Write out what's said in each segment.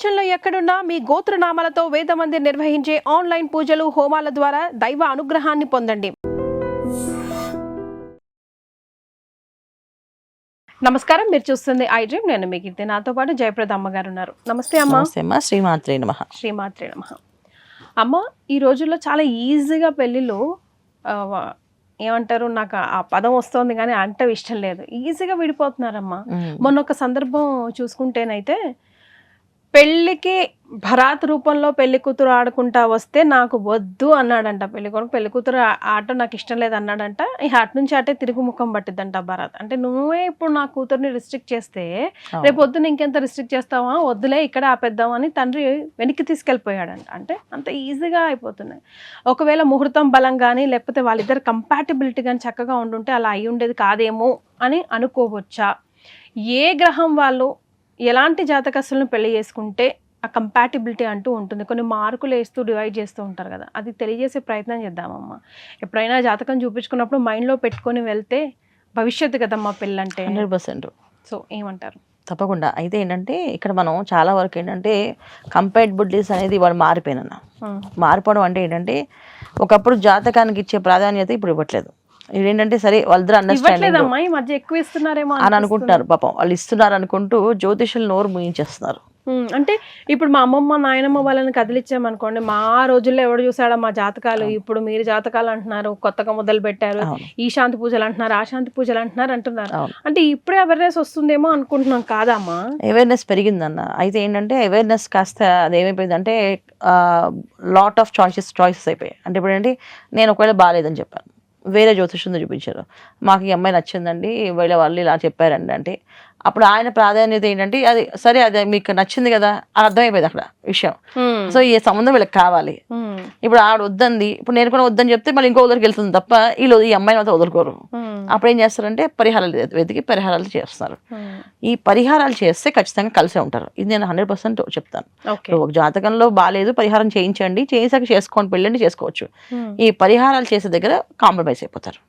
ప్రపంచంలో ఎక్కడున్నా మీ గోత్రనామాలతో వేదమందిర్ నిర్వహించే ఆన్లైన్ పూజలు హోమాల ద్వారా దైవ అనుగ్రహాన్ని పొందండి. నమస్కారం, మీరు చూస్తుంది ఐ డ్రీమ్. నేను మీ కీర్తి. నాతో పాటు జయప్రద అమ్మగారు ఉన్నారు. నమస్తే అమ్మ. శ్రీమాత్రే నమః. శ్రీమాత్రే నమః. అమ్మ, ఈ రోజుల్లో చాలా ఈజీగా పెళ్ళిళ్ళు ఏమంటారు, నాకు ఆ పదం వస్తుంది కానీ అంటే ఇష్టం లేదు, ఈజీగా విడిపోతున్నారమ్మా. మొన్న ఒక సందర్భం చూసుకుంటేనైతే పెళ్ళికి భరాత్ రూపంలో పెళ్లి కూతురు ఆడుకుంటా వస్తే నాకు వద్దు అన్నాడంట పెళ్లి కొడుకు. పెళ్లి కూతురు ఆట నాకు ఇష్టం లేదు అన్నాడంట. ఈ అటు నుంచి అటే తిరుగు ముఖం పట్టిద్దంట భరాత్. అంటే నువ్వే ఇప్పుడు నా కూతుర్ని రిస్ట్రిక్ట్ చేస్తే రేపు పొద్దున ఇంకెంత రిస్ట్రిక్ట్ చేస్తావా, వద్దులే ఇక్కడ ఆపేద్దాం అని తండ్రి వెనక్కి తీసుకెళ్ళిపోయాడంట. అంటే అంత ఈజీగా అయిపోతున్నాయి. ఒకవేళ ముహూర్తం బలం కానీ లేకపోతే వాళ్ళిద్దరు కంపాటిబిలిటీ కానీ చక్కగా ఉండుంటే అలా అయి ఉండేది కాదేమో అని అనుకోవచ్చా? ఏ గ్రహం వాళ్ళు ఎలాంటి జాతకస్తులను పెళ్లి చేసుకుంటే ఆ కంపాటిబిలిటీ అంటూ ఉంటుంది? కొన్ని మార్కులు వేస్తూ డివైడ్ చేస్తూ ఉంటారు కదా, అది తెలియజేసే ప్రయత్నం చేద్దామమ్మా. ఎప్పుడైనా జాతకం చూపించుకున్నప్పుడు మైండ్లో పెట్టుకొని వెళ్తే భవిష్యత్తు కదమ్మా పెళ్ళంటే. 100%. సో ఏమంటారు? తప్పకుండా. అయితే ఏంటంటే ఇక్కడ మనం చాలా వరకు ఏంటంటే కంపాటిబిలిటీస్ అనేది వాళ్ళు మారిపోయినా మారిపోవడం అంటే ఏంటంటే ఒకప్పుడు జాతకానికి ఇచ్చే ప్రాధాన్యత ఇప్పుడు ఇవ్వట్లేదు. ఇదేంటంటే సరే వాళ్ళిద్దరు అండర్స్టాండింగ్ ఈ మధ్య ఎక్కువ ఇస్తున్నారేమో అని అనుకుంటున్నారు. పాపం వాళ్ళు ఇస్తున్నారు అనుకుంటూ జ్యోతిషులు నోరు ముయించేస్తున్నారు. అంటే ఇప్పుడు మా అమ్మమ్మ నాయనమ్మ వాళ్ళని కదిలిచ్చామనుకోండి, మా రోజుల్లో ఎవడు చూసాడా మా జాతకాలు, ఇప్పుడు మీరు జాతకాలు అంటున్నారు, కొత్తగా మొదలు పెట్టారు, ఈ శాంతి పూజలు అంటున్నారు, ఆ శాంతి పూజలు అంటున్నారు. అంటే ఇప్పుడే అవేర్నెస్ వస్తుందేమో అనుకుంటున్నాం. కాదమ్మా, అవేర్నెస్ పెరిగిందన్న. అయితే ఏంటంటే అవేర్నెస్ కాస్త అది ఏమైపోయిందంటే లాట్ ఆఫ్ చాయిసెస్ అయిపోయాయి. అంటే ఇప్పుడు ఏంటి, నేను ఒకవేళ బాగాలేదని చెప్పాను, వేరే జ్యోతిష్యుని చూపించారు, మాకు ఈ అమ్మాయి నచ్చిందండి, వీళ్ళ వాళ్ళు ఇలా చెప్పారండి అంటే అప్పుడు ఆయన ప్రాధాన్యత ఏంటంటే అది సరే, అది మీకు నచ్చింది కదా, అర్థమైపోయింది అక్కడ విషయం. సో ఈ సంబంధం వీళ్ళకి కావాలి. ఇప్పుడు ఆవిడ వద్దంది, ఇప్పుడు నేను కూడా వద్దని చెప్తే మళ్ళీ ఇంకో వదిలికి వెళ్తుంది తప్ప వీళ్ళు ఈ అమ్మాయిని మాత్రం వదులుకోరు. అప్పుడు ఏం చేస్తారంటే పరిహారాలు వెతికి పరిహారాలు చేస్తారు. ఈ పరిహారాలు చేస్తే ఖచ్చితంగా కలిసే ఉంటారు. ఇది నేను 100% చెప్తాను. ఒక జాతకంలో బాగాలేదు, పరిహారం చేయించండి, చేసాక చేసుకోండి, పెళ్ళండి, చేసుకోవచ్చు. ఈ పరిహారాలు చేసే దగ్గర కాంప్రమైజ్ అయిపోతారు.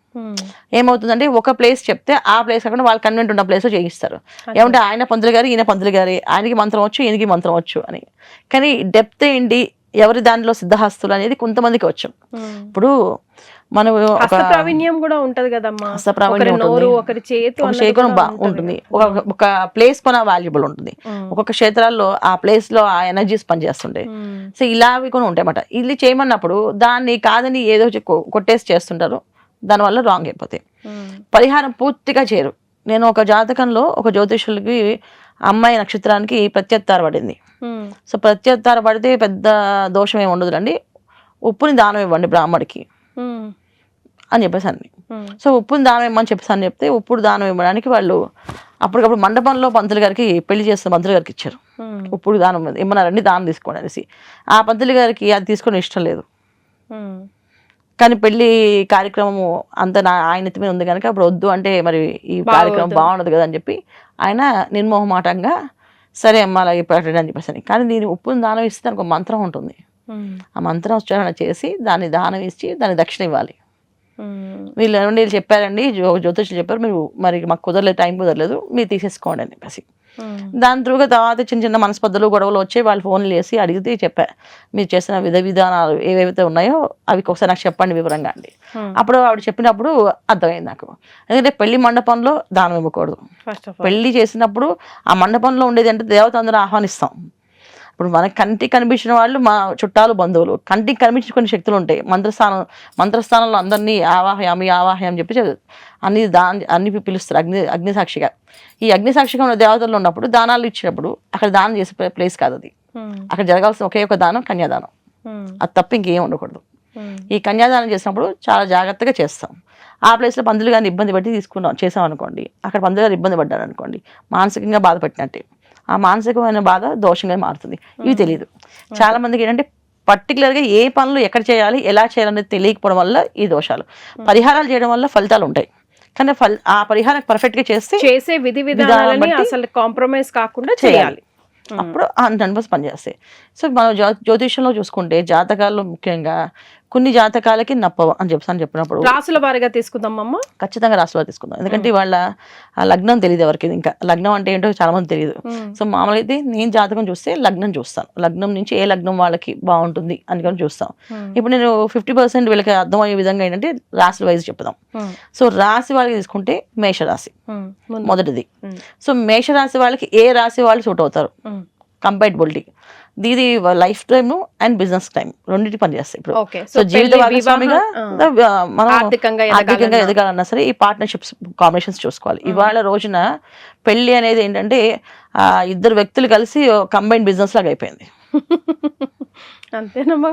ఏమవుతుందంటే ఒక ప్లేస్ చెప్తే ఆ ప్లేస్ కాకుండా వాళ్ళు కన్వెంట్ ఉన్న ప్లేస్ లో చేయిస్తారు. ఏమంటే ఆయన పంతులు గారు, ఈయన పంతులు గారి, ఆయనకి మంత్రం వచ్చు, ఈయనకి మంత్రం వచ్చు అని. కానీ డెప్త్ ఏంటి, ఎవరి దానిలో సిద్ధహస్తులు అనేది కొంతమందికి వచ్చు. ఇప్పుడు మనం ప్రావీణ్యం కూడా ఉంటది కదమ్మా, ఉంటుంది, ఒక ప్లేస్ కొన వాల్యుబుల్ ఉంటుంది, ఒక్కొక్క క్షేత్రాల్లో ఆ ప్లేస్ లో ఆ ఎనర్జీస్ పనిచేస్తుంటాయి. సో ఇలావి కూడా ఉంటాయి అన్నమాట. ఇది చేయమన్నప్పుడు దాన్ని కాదని ఏదో కొట్టేసి చేస్తుంటారు, దానివల్ల రాంగ్ అయిపోతాయి. పరిహారం పూర్తిగా చేయరు. నేను ఒక జాతకంలో ఒక జ్యోతిషులకి అమ్మాయి నక్షత్రానికి ప్రత్యత్తార పడింది. సో ప్రత్యత్తార పడితే పెద్ద దోషం ఏమి ఉండదు అండి, ఉప్పుని దానం ఇవ్వండి బ్రాహ్మడికి అని చెప్పేసి అన్ని. సో ఉప్పుని దానం ఇవ్వమని చెప్పేసి అని చెప్తే ఉప్పుడు దానం ఇవ్వడానికి వాళ్ళు అప్పటికప్పుడు మండపంలో పంతులు గారికి పెళ్లి చేస్తున్న పంతులు గారికి ఇచ్చారు. ఉప్పుడు దానం ఇమ్మన్నారండి, దానం తీసుకోండి అనేసి. ఆ పంతులు గారికి అది తీసుకొని ఇష్టం లేదు. కానీ పెళ్లి కార్యక్రమము అంత ఆయన మీద ఉంది కనుక అప్పుడు వద్దు అంటే మరి ఈ కార్యక్రమం బాగుండదు కదా అని చెప్పి ఆయన నిర్మోహమాటంగా సరే అమ్మ అలాగే పెట్టండి అని చెప్పేసి. కానీ దీని ఉప్పుని దానం ఇస్తే దానికి ఒక మంత్రం ఉంటుంది. ఆ మంత్రం ఉచ్చారణ చేసి దాన్ని దానం ఇచ్చి దాన్ని దక్షిణ ఇవ్వాలి. వీళ్ళు చెప్పారండి, జ్యోతిషులు చెప్పారు, మీరు మరి మాకు కుదరలేదు, టైం కుదరలేదు, మీరు తీసేసుకోండి అని చెప్పేసి. దాని త్రూగా తర్వాత చిన్న చిన్న మనస్పర్ధలు గొడవలు వచ్చాయి. వాళ్ళు ఫోన్లు చేసి అడిగితే చెప్పా, మీరు చేసిన విధానాలు ఏవైతే ఉన్నాయో అవి ఒకసారి నాకు చెప్పండి వివరంగా అండి. అప్పుడు ఆవిడ చెప్పినప్పుడు అర్థమైంది నాకు. ఎందుకంటే పెళ్లి మండపంలో దానం ఇవ్వకూడదు. పెళ్లి చేసినప్పుడు ఆ మండపంలో ఉండేది అంటే దేవత అందరూ ఆహ్వానిస్తాం. ఇప్పుడు మనకి కంటికి కనిపించిన వాళ్ళు మా చుట్టాలు, బంధువులు. కంటికి కనిపించిన కొన్ని శక్తులు ఉంటాయి. మంత్రస్థానంలో అందరినీ ఆవాహయామి చెప్పి అన్ని పిలుస్తారు అగ్నిసాక్షిగా. ఈ అగ్నిసాక్షిగా ఉన్న దేవతల్లో ఉన్నప్పుడు దానాలు ఇచ్చినప్పుడు అక్కడ దానం చేసే ప్లేస్ కాదు అది. అక్కడ జరగాల్సిన ఒకే ఒక దానం కన్యాదానం. అది తప్ప ఇంకేం ఉండకూడదు. ఈ కన్యాదానం చేసినప్పుడు చాలా జాగ్రత్తగా చేస్తాం. ఆ ప్లేస్లో పందులు గారిని ఇబ్బంది పెట్టి చేసాం అనుకోండి, అక్కడ పందులు గారు ఇబ్బంది పడ్డారు అనుకోండి, మానసికంగా బాధపట్టినట్టే. ఆ మానసికమైన బాధ దోషంగా మారుతుంది. ఇవి తెలియదు చాలా మందికి. ఏంటంటే పర్టికులర్గా ఏ పనులు ఎక్కడ చేయాలి, ఎలా చేయాలనేది తెలియకపోవడం వల్ల ఈ దోషాలు. పరిహారాలు చేయడం వల్ల ఫలితాలు ఉంటాయి, కానీ ఆ పరిహారం పర్ఫెక్ట్ గా చేసే విధి విధానాలని అసలు కాంప్రమైజ్ కాకుండా చేయాలి. అప్పుడు 100% పనిచేస్తాయి. సో మనం జ్యోతిష్యంలో చూసుకుంటే జాతకాల్లో ముఖ్యంగా కొన్ని జాతకాలకి నప్పవు అని చెప్పినప్పుడు రాసుల వారిగా తీసుకుందాం అమ్మ. ఖచ్చితంగా రాశిలో తీసుకుందాం. ఎందుకంటే వాళ్ళ లగ్నం తెలియదు ఎవరికి, ఇంకా లగ్నం అంటే ఏంటో చాలా మంది తెలియదు. సో మామూలుగా అయితే నేను జాతకం చూస్తే లగ్నం చూస్తాను, లగ్నం నుంచి ఏ లగ్నం వాళ్ళకి బాగుంటుంది అని కూడా చూస్తాం. ఇప్పుడు నేను 50% వీళ్ళకి అర్థమయ్యే విధంగా ఏంటంటే రాశి వైజ్ చెప్తాం. సో రాశి వాళ్ళకి తీసుకుంటే మేషరాశి మొదటిది. సో మేషరాశి వాళ్ళకి ఏ రాశి వాళ్ళు సూట్ అవుతారు, కంపాటబిలిటీ ఇది life time and business time రెండింటి పనిచేస్తాయి. ఇప్పుడు సో జీవిత భాగస్వామిగా మనం ఆర్థికంగా ఎదగాలన్నా సరే ఈ పార్ట్నర్షిప్స్ కాంబినేషన్స్ చూసుకోవాలి. ఇవాళ రోజున పెళ్లి అనేది ఏంటంటే ఇద్దరు వ్యక్తులు కలిసి కంబైన్డ్ బిజినెస్ లాగా అయిపోయింది. అంతేనమ్మా.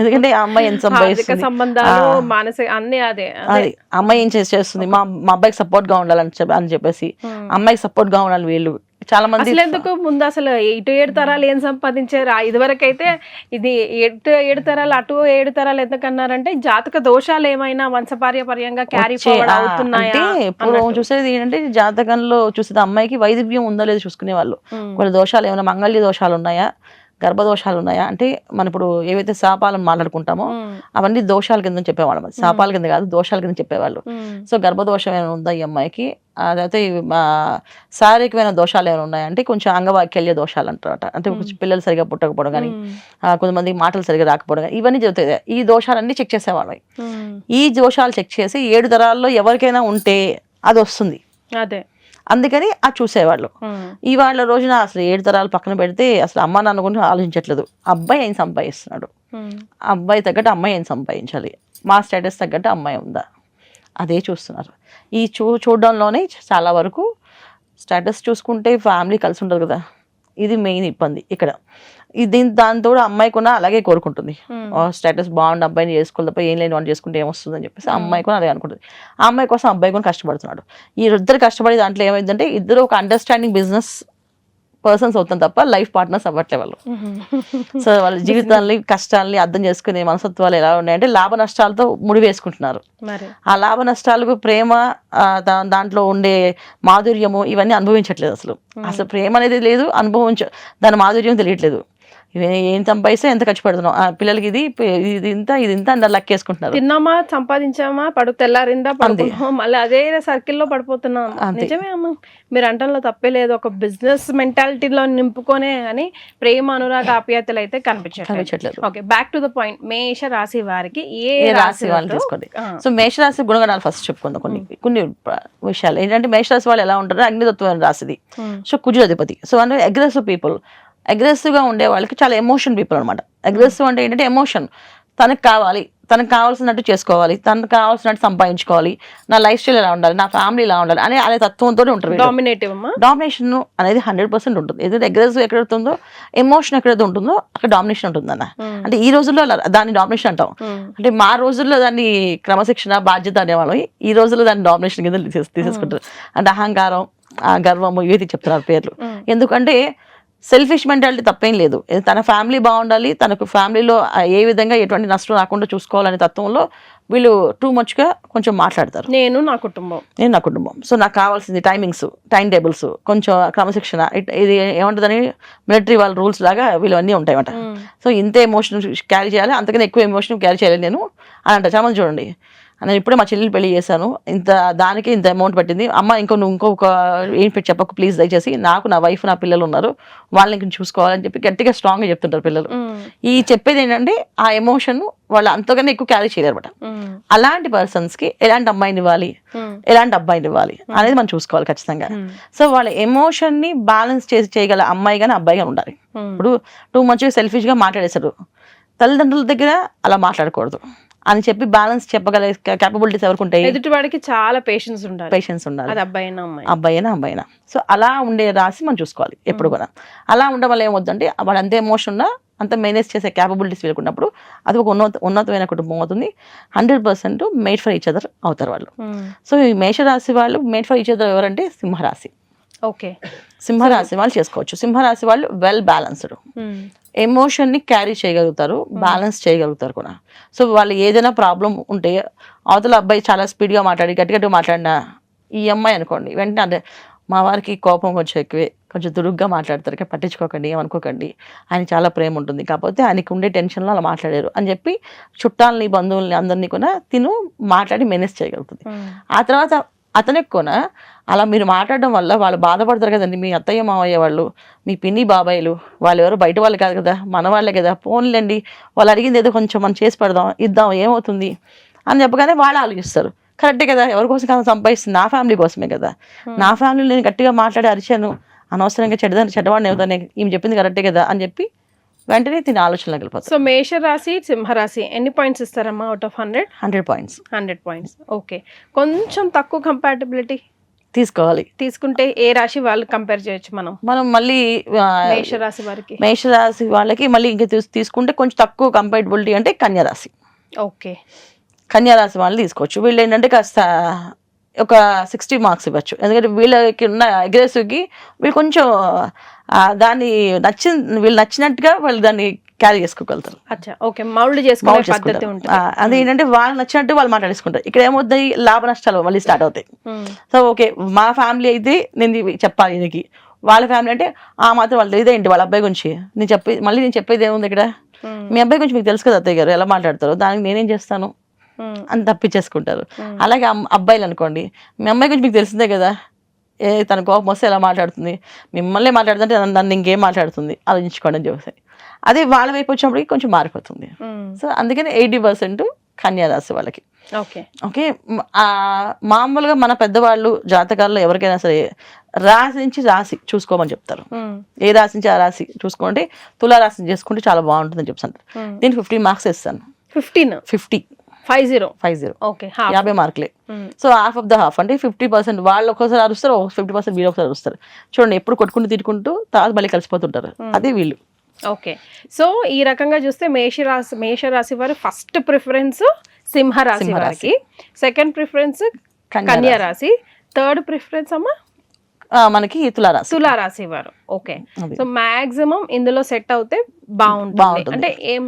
ఎందుకంటే ఆ అమ్మాయి ఎంత సంపాదిస్తుంది, సంబంధాలు మానసిక అన్ని అదే అది అమ్మాయి ఏం చేస్తుంది, మా అబ్బాయికి సపోర్ట్ గా ఉండాలని చెప్పేసి అమ్మాయికి సపోర్ట్ గా ఉండాలి. వీళ్ళు చాలా మంది ఎందుకు ముందు అసలు ఇటు 7 తరాలు ఏం సంపాదించారు, ఇదివరకు అయితే ఇది 7 తరాలు అటు 7 తరాలు ఎందుకన్నారంటే జాతక దోషాలు ఏమైనా వంశపార్యపర్యంగా క్యారీ ఫార్వర్డ్ అవుతున్నాయా. ఇప్పుడు చూసేది ఏంటంటే జాతకంలో చూసేది అమ్మాయికి వైదివ్యం ఉందో లేదో చూసుకునే వాళ్ళు. కొన్ని దోషాలు ఏమైనా మంగళ్య దోషాలు ఉన్నాయా, గర్భదోషాలు ఉన్నాయా అంటే మనం ఇప్పుడు ఏవైతే శాపాలను మాట్లాడుకుంటామో అవన్నీ దోషాల కింద చెప్పేవాళ్ళం. శాపాల కింద కాదు, దోషాల కింద చెప్పేవాళ్ళు. సో గర్భదోషం ఏమైనా ఉందా ఈ అమ్మాయికి, అదైతే శారీరకమైన దోషాలు ఏమైనా ఉన్నాయంటే కొంచెం అంగవాక్యల్య దోషాలు అంటారట. అంటే పిల్లలు సరిగా పుట్టకపోవడం కానీ, కొంతమంది మాటలు సరిగా రాకపోవడం కానీ ఇవన్నీ జరుగుతాయి. ఈ దోషాలన్నీ చెక్ చేసేవాళ్ళం. ఈ దోషాలు చెక్ చేసి 7 తరాల్లో ఎవరికైనా ఉంటే అది వస్తుంది. అదే అందుకని అది చూసేవాళ్ళు. ఇవాళ రోజున అసలు 7 తరాలు పక్కన పెడితే అసలు అమ్మ నాన్న గురించి ఆలోచించట్లేదు. అబ్బాయి ఏం సంపాదిస్తున్నాడు, అబ్బాయి తగ్గట్టు అమ్మాయి ఏం సంపాదించాలి, మా స్టేటస్ తగ్గట్టు అమ్మాయి ఉందా, అదే చూస్తున్నారు. ఈ చూడడంలోనే చాలా వరకు స్టేటస్ చూసుకుంటే ఫ్యామిలీ కలిసి ఉండదు కదా, ఇది మెయిన్ ఇబ్బంది ఇక్కడ. దాంతో అమ్మాయి కూడా అలాగే కోరుకుంటుంది, స్టేటస్ బాగుండి అబ్బాయిని చేసుకోవాలి తప్ప ఏం లేని వాళ్ళు చేసుకుంటే ఏమొస్తుందని చెప్పేసి అమ్మాయి కూడా అదే అనుకుంటుంది. ఆ అమ్మాయి కోసం అబ్బాయి కూడా కష్టపడుతున్నాడు. ఈ ఇద్దరు కష్టపడే దాంట్లో ఏమైందంటే ఇద్దరు ఒక అండర్స్టాండింగ్ బిజినెస్ పర్సన్స్ అవుతాం తప్ప లైఫ్ పార్ట్నర్స్ అవ్వట్లే వాళ్ళు. సో వాళ్ళ జీవితాన్ని కష్టాలని అర్థం చేసుకునే మనస్తత్వాలు ఎలా ఉన్నాయంటే లాభ నష్టాలతో ముడి వేసుకుంటున్నారు. ఆ లాభ నష్టాలకు ప్రేమ, దాంట్లో ఉండే మాధుర్యము ఇవన్నీ అనుభవించట్లేదు. అసలు ప్రేమ అనేది లేదు, దాని మాధుర్యం తెలియట్లేదు. ఏం సంపాదిస్తే ఎంత ఖర్చు పెడుతున్నాం, పిల్లలకి ఇది ఇంత అని లెక్కేసుకుంటున్నారు. తిన్నామా, సంపాదించామా, తెల్లారిందా, మళ్ళీ అదే సర్కిల్లో పడిపోతున్నాం. నిజమే అమ్మ, మీరు అంటంలో తప్పే లేదు. ఒక బిజినెస్ మెంటాలిటీలో నింపుకొనే అని ప్రేమ, అనురాగ, ఆప్యాయతలు అయితే కనిపించట్లేదు. Okay, back to the point. మేష రాశి వారికి ఏ రాశి వాళ్ళు తీసుకోండి. సో మేషరాశి గుణగణాలు ఫస్ట్ చెప్పుకుందాం. కొన్ని విషయాలు ఏంటంటే మేషరాశి వాళ్ళు ఎలా ఉంటారు, అగ్నితత్వమైన రాశిది. సో కుజురాధిపతి. సో అంటే అగ్రెసివ్ పీపుల్, అగ్రెసివ్గా ఉండే వాళ్ళకి చాలా ఎమోషన్ పీపుల్ అనమాట. అగ్రెసివ్ అంటే ఏంటంటే ఎమోషన్, తనకు కావాల్సినట్టు చేసుకోవాలి, తనకు కావాల్సినట్టు సంపాదించుకోవాలి, నా లైఫ్ స్టైల్ ఎలా ఉండాలి, నా ఫ్యామిలీ ఎలా ఉండాలి అనే తత్వంతో ఉంటారు. డామినేషన్ అనేది 100% ఉంటుంది. ఏదైతే అగ్రెసివ్ ఎక్కడైతే ఉందో, ఎమోషన్ ఎక్కడైతే ఉంటుందో అక్కడ డామినేషన్ ఉంటుందన్న. అంటే ఈ రోజుల్లో దాన్ని డామినేషన్ అంటాం. అంటే మా రోజుల్లో దాన్ని క్రమశిక్షణ, బాధ్యత అనేవాళ్ళం. ఈ రోజుల్లో దాన్ని డామినేషన్ కింద తీసేసుకుంటారు. అంటే అహంకారం, గర్వము ఇవి చెప్తున్నారు పేర్లు. ఎందుకంటే సెల్ఫిష్ మెంటాలిటీ తప్పేం లేదు. తన ఫ్యామిలీ బాగుండాలి, తనకు ఫ్యామిలీలో ఏ విధంగా ఎటువంటి నష్టం రాకుండా చూసుకోవాలనే తత్వంలో వీళ్ళు టూ మచ్గా కొంచెం మాట్లాడతారు. నేను నా కుటుంబం సో నాకు కావాల్సింది టైమింగ్స్, టైం టేబుల్స్, కొంచెం క్రమశిక్షణ, ఇది ఏమంటుందని మిలిటరీ వాళ్ళ రూల్స్ లాగా వీళ్ళు అన్నీ ఉంటాయన్నమాట. సో ఇంత ఎమోషన్ క్యారీ చేయాలి, అంతకన్నా ఎక్కువ ఎమోషన్ క్యారీ చేయాలి నేను అని అంట. చాలా మంది చూడండి, నేను ఇప్పుడే మా చెల్లెలు పెళ్లి చేశాను, దానికి ఇంత అమౌంట్ పట్టింది, అమ్మ ఇంకొక ఏం పెట్టి చెప్పకు ప్లీజ్ దయచేసి, నాకు నా వైఫ్ నా పిల్లలు ఉన్నారు వాళ్ళని ఇంక చూసుకోవాలని చెప్పి గట్టిగా స్ట్రాంగ్గా చెప్తుంటారు పిల్లలు. ఈ చెప్పేది ఏంటంటే ఆ ఎమోషన్ వాళ్ళు అంతకన్నా ఎక్కువ క్యారీ చేయలేరు అనమాట. అలాంటి పర్సన్స్ కి ఎలాంటి అమ్మాయిని ఇవ్వాలి, ఎలాంటి అబ్బాయిని ఇవ్వాలి అనేది మనం చూసుకోవాలి ఖచ్చితంగా. సో వాళ్ళ ఎమోషన్ ని బ్యాలెన్స్ చేయగల అమ్మాయి కానీ అబ్బాయి కానీ ఉండాలి. ఇప్పుడు టూ మచ్ సెల్ఫిష్ గా మాట్లాడేశారు, తల్లిదండ్రుల దగ్గర అలా మాట్లాడకూడదు అని చెప్పి బ్యాలెన్స్ చెప్పగల క్యాపబిలిటీస్ ఎవరికి ఉంటాయి? ఎదుటివాడికి చాలా పేషెన్స్ ఉండాలి, అది అబ్బాయినా. సో అలా ఉండే రాసి మనం చూసుకోవాలి ఎప్పుడు కూడా. అలా ఉండడం వల్ల ఏమవుతుందంటే వాడు అంత ఎమోషన్ ఉన్నా అంత మేనేజ్ చేసే క్యాపబిలిటీస్ వెళ్ళకున్నప్పుడు అది ఒక ఉన్నతమైన కుటుంబం అవుతుంది. 100% మేడ్ ఫర్ ఈచ్ అదర్ అవుతారు వాళ్ళు. సో ఈ మేషరాశి వాళ్ళు మేడ్ ఫర్ ఈచ్ అదర్ ఎవరంటే సింహరాశి. ఓకే, సింహరాశి వాళ్ళు చేసుకోవచ్చు. సింహరాశి వాళ్ళు వెల్ బ్యాలెన్స్డ్, ఎమోషన్ ని క్యారీ చేయగలుగుతారు, బ్యాలెన్స్ చేయగలుగుతారు కూడా. సో వాళ్ళు ఏదైనా ప్రాబ్లం ఉంటే అవతల అబ్బాయి చాలా స్పీడ్గా మాట్లాడి గట్టిగా మాట్లాడినా ఈ అమ్మాయి అనుకోండి వెంటనే అదే మా వారికి కోపం కొంచెం ఎక్కువే, కొంచెం దురుగ్గా మాట్లాడతారు, కానీ పట్టించుకోకండి, ఏమనుకోకండి, ఆయన చాలా ప్రేమ ఉంటుంది, కాకపోతే ఆయనకు ఉండే టెన్షన్లో అలా మాట్లాడారు అని చెప్పి చుట్టాలని బంధువుల్ని అందరినీ కూడా తిను మాట్లాడి మేనేజ్ చేయగలుగుతుంది. ఆ తర్వాత అతనికి కూడా అలా మీరు మాట్లాడడం వల్ల వాళ్ళు బాధపడతారు కదండి, మీ అత్తయ్య మావయ్య వాళ్ళు, మీ పిన్ని బాబాయిలు, వాళ్ళు ఎవరు బయట వాళ్ళు కాదు కదా, మన వాళ్ళే కదా, ఫోన్లేండి వాళ్ళు అడిగింది ఏదో కొంచెం మనం చేసి పెడదాం, ఇద్దాం, ఏమవుతుంది అని చెప్పగానే వాళ్ళు ఆలోచిస్తారు. కరెక్టే కదా, ఎవరి కోసం కాదు సంపాదిస్తుంది, నా ఫ్యామిలీ కోసమే కదా, నా ఫ్యామిలీలో నేను గట్టిగా మాట్లాడి అరిచాను, అనవసరంగా చెడ్డవాడిని అవుతాను, ఈమె చెప్పింది కరెక్టే కదా అని చెప్పి వెంటనే తిని ఆలోచనలోకి వెళ్ళిపోతారు. సో మేషరాశి సింహరాశి ఎన్ని పాయింట్స్ ఇస్తారమ్మా out of 100? 100 points. 100 points. Okay, కొంచెం తక్కువ కంపాటబిలిటీ తీసుకోవాలి. తీసుకుంటే ఏ రాశి వాళ్ళు కంపేర్ చేయొచ్చు మనం మళ్ళీ మేషరాశి వాళ్ళకి మళ్ళీ ఇంకా తీసుకుంటే కొంచెం తక్కువ కంపాటబిలిటీ అంటే కన్యారాశి. ఓకే, కన్యారాశి వాళ్ళు తీసుకోవచ్చు. వీళ్ళు ఏంటంటే కాస్త ఒక 60 మార్క్స్ ఇవ్వచ్చు, ఎందుకంటే వీళ్ళకి ఉన్న అగ్రెసివ్కి వీళ్ళు కొంచెం దాన్ని వీళ్ళు నచ్చినట్టుగా వాళ్ళు దాన్ని క్యారీ చేసుకోగలుగుతారు. అదేంటంటే వాళ్ళు నచ్చినట్టు వాళ్ళు మాట్లాడేసుకుంటారు. ఇక్కడ ఏమవుతాయి, లాభ నష్టాలు మళ్ళీ స్టార్ట్ అవుతాయి. సో ఓకే, మా ఫ్యామిలీ అయితే నేను చెప్పాలి దీనికి, వాళ్ళ ఫ్యామిలీ అంటే ఆ మాత్రం వాళ్ళు ఇదేంటి వాళ్ళ అబ్బాయి గురించి నేను చెప్పేది ఏముంది ఇక్కడ, మీ అబ్బాయి గురించి మీకు తెలుసు కదా అత్తయ్య గారు, ఎలా మాట్లాడతారు, దానికి నేనేం చేస్తాను అని తప్పించేసుకుంటారు. అలాగే అబ్బాయిలు అనుకోండి, మీ అమ్మాయి గురించి మీకు తెలిసిందే కదా, తన కోపం వస్తే ఎలా మాట్లాడుతుంది, మిమ్మల్ని మాట్లాడుతుంటే నన్ను ఇంకేం మాట్లాడుతుంది, ఆలోచించుకోండి అని చెప్పేసి. అదే వాళ్ళ వైపు వచ్చినప్పటికి కొంచెం మారిపోతుంది. సో అందుకని 80% కన్యారాశి వాళ్ళకి. ఓకే, మామూలుగా మన పెద్దవాళ్ళు జాతకాల్లో ఎవరికైనా సరే రాశి నుంచి రాశి చూసుకోమని చెప్తారు. ఏ రాశి నుంచి ఆ రాశి చూసుకోండి, తులారాశి చేసుకుంటే చాలా బాగుంటుందని చెప్తాను. దీనికి 50 మార్క్స్ ఇస్తాను. 50 50 మార్కులే. So half of the half అంటే 50% వాళ్ళు ఒక్కోసారి అరుస్తారు, 50% వీళ్ళు ఒకసారి అరుస్తారు. చూడండి, ఎప్పుడు కొట్టుకుంటూ తిట్టుకుంటూ తర్వాత మళ్ళీ కలిసిపోతుంటారు, అదే వీళ్ళు. ఓకే, సో ఈ రకంగా చూస్తే మేషరాశి వారు ఫస్ట్ ప్రిఫరెన్స్ సింహరాశి వారికి, సెకండ్ ప్రిఫరెన్స్ కన్యా రాశి, థర్డ్ ప్రిఫరెన్స్ అమ్మా మనకి తులారాశి వారు. ఓకే, సో మాక్సిమం ఇందులో సెట్ అవుతే బాగుంటుంది. అంటే ఏం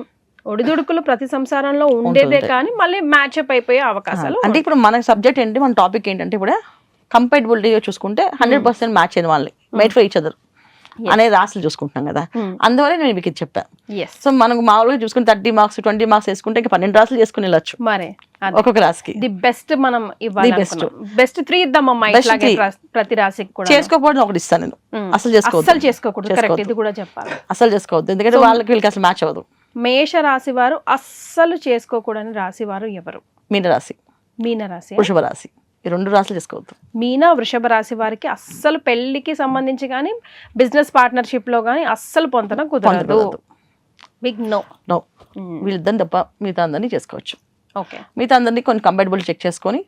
ఒడిదుడుకులు ప్రతి సంసారంలో ఉండేదే, కానీ మళ్ళీ మ్యాచ్అప్ అయిపోయే అవకాశాలు. అంటే ఇప్పుడు మన సబ్జెక్ట్ ఏంటి, మన టాపిక్ ఏంటంటే ఇప్పుడు కంపాటబిలిటీ చూసుకుంటే 100% మ్యాచ్ అయిన వాళ్ళని మేడ్ ఫర్ ఈచ్ అదర్ అనే రాశులు చూసుకుంటున్నాం కదా, అందువల్ల నేను మీకు చెప్పాను. సో మనకు మామూలుగా చూసుకుని 30 మార్క్స్ 20 మార్క్స్ వేసుకుంటే ఇంకా 12 రాశులు చేసుకుని వెళ్ళొచ్చు మరి ఒక్కొక్క రాశికి. ది బెస్ట్ మనం బెస్ట్ 3 ఇద్దామమ్మా, ప్రతి రాశికి కూడా. చేసుకోకపోవడం ఒకటి ఇస్తాను నేను, అసలు చేసుకోకూడదు, ఇది కూడా చెప్పాలి, అసలు చేసుకోవద్దు, ఎందుకంటే వీళ్ళకి అసలు మ్యాచ్ అవ్వదు. మేష రాశి వారు అస్సలు చేసుకోకూడని రాశి వారు ఎవరు? మీనరాశి, వృషభ రాశి, ఈ 2 రాశులు చేసుకోవద్దు. మీన వృషభ రాశి వారికి అస్సలు పెళ్లికి సంబంధించి కానీ బిజినెస్ పార్ట్నర్షిప్ లో కానీ అస్సలు పొందడం కుదరదు. Big no. వీళ్ళిద్దరిని తప్ప మిగతా అందరినీ చేసుకోవచ్చు. ఓకే, మిగతా అందరినీ కొన్ని కంపాటబుల్ చెక్ చేసుకొని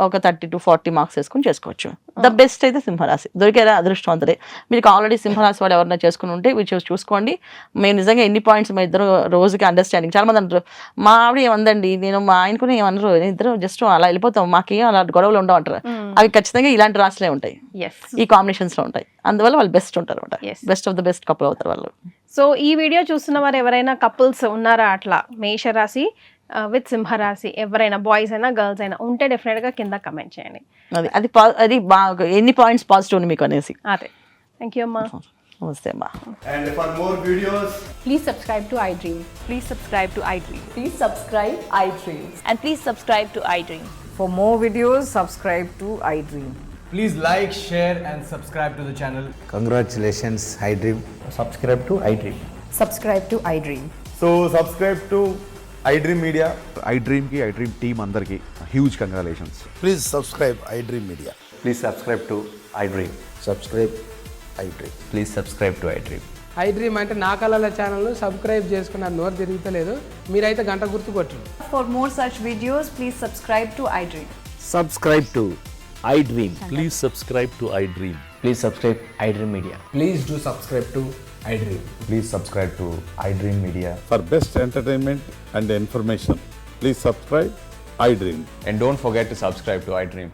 ఒక 30 to 40 మార్క్స్ వేసుకొని చేసుకోవచ్చు. ద బెస్ట్ అయితే సింహరాశి, దొరికేలా అదృష్టవంతులే. మీకు ఆల్రెడీ సింహరాశి వాళ్ళు ఎవరైనా చేసుకుని ఉంటే వీళ్ళు చూసుకోండి. మేము నిజంగా ఎన్ని పాయింట్స్ మా ఇద్దరు రోజుకి అండర్స్టాండింగ్. చాలా మంది అంటారు, మా ఆవిడ ఏమందండి, నేను మా ఆయనకునే ఏమన్నారు, ఇద్దరు జస్ట్ అలా వెళ్ళిపోతాం, మాకేం అలా గొడవలు ఉండవు అంటారు. అవి ఖచ్చితంగా ఇలాంటి రాశులే ఉంటాయి, ఈ కాంబినేషన్స్ లో ఉంటాయి. అందువల్ల వాళ్ళు బెస్ట్ ఉంటారు అనమాట, best of the best couple అవుతారు వాళ్ళు. సో ఈ వీడియో చూస్తున్న వారు ఎవరైనా కపుల్స్ ఉన్నారా అట్లా మేషరాశి విత్ సింహరాశి, ఎవరైనా బాయ్స్ అయినా గర్ల్స్ అయినా ఉంటే డెఫినెట్ గా కింద కమెంట్ చేయండి. అది బాగా ఎన్ని పాయింట్స్ పాజిటివ్ మీకు అనేసి. అదే, థ్యాంక్ యూ అమ్మా. నమస్తే అమ్మా. And for more videos, please subscribe to iDream. Please subscribe to iDream. Please subscribe iDream. And please subscribe to iDream. For more videos, subscribe to iDream. please like, share and subscribe to the channel. Congratulations, iDream. Subscribe to iDream. Subscribe to iDream. So subscribe to iDream Media. iDream team andarki huge congratulations. Please subscribe iDream Media. Please subscribe to iDream. Subscribe iDream. Please subscribe to iDream. iDream అంటే నా కళల ఛానల్ను subscribe చేసుకున్న నోరు తిరుగుతలేదు, మీరైతే గంట గుర్తు కొట్టండి. For more such videos, please subscribe to iDream. Subscribe to iDream. Please subscribe to iDream. Please subscribe iDream Media. Please do subscribe to iDream. Please subscribe to iDream Media. For best entertainment and information, please subscribe iDream. And don't forget to subscribe to iDream.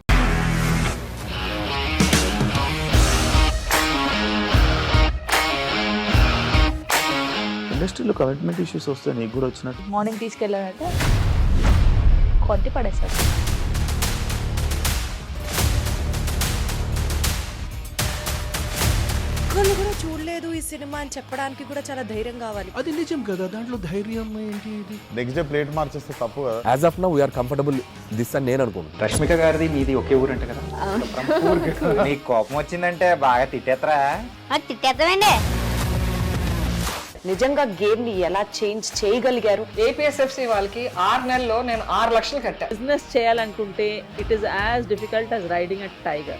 ఇండస్ట్రీలో commitment issues వస్తే నీకు కూడా వచ్చినట్టు. Morning తీసుకెళ్ళాడంటే కొట్టి పడేస్తాడు. ఒక్కళ్ళు కూడా చూడలేదు ఈ సినిమా అని చెప్పడానికి కూడా చాలా ధైర్యం కావాలి. అది నిజం కదా, దాంట్లో ధైర్యం ఏంటి ఇది? నెక్స్ట్ డే ప్లేట్ మార్చేస్తే తప్పు కదా. As of now we are comfortable this అని నేను అనుకుంటున్నాను. రష్మిక గారిది మీది ఒకే ఊరంట కదా. నీకు కోపం వచ్చిందంటే బాగా తిట్టేత్తరా? తిట్టేద్దామండి. నిజంగా గేమ్ ని ఎలా చేంజ్ చేయగలిగారు? ఏపీఎస్ఎఫ్సి వాళ్ళకి 6 నెలల్లో నేను 6 లక్షలు కట్టా. బిజినెస్ చేయాలనుకుంటే it is as difficult as riding a tiger.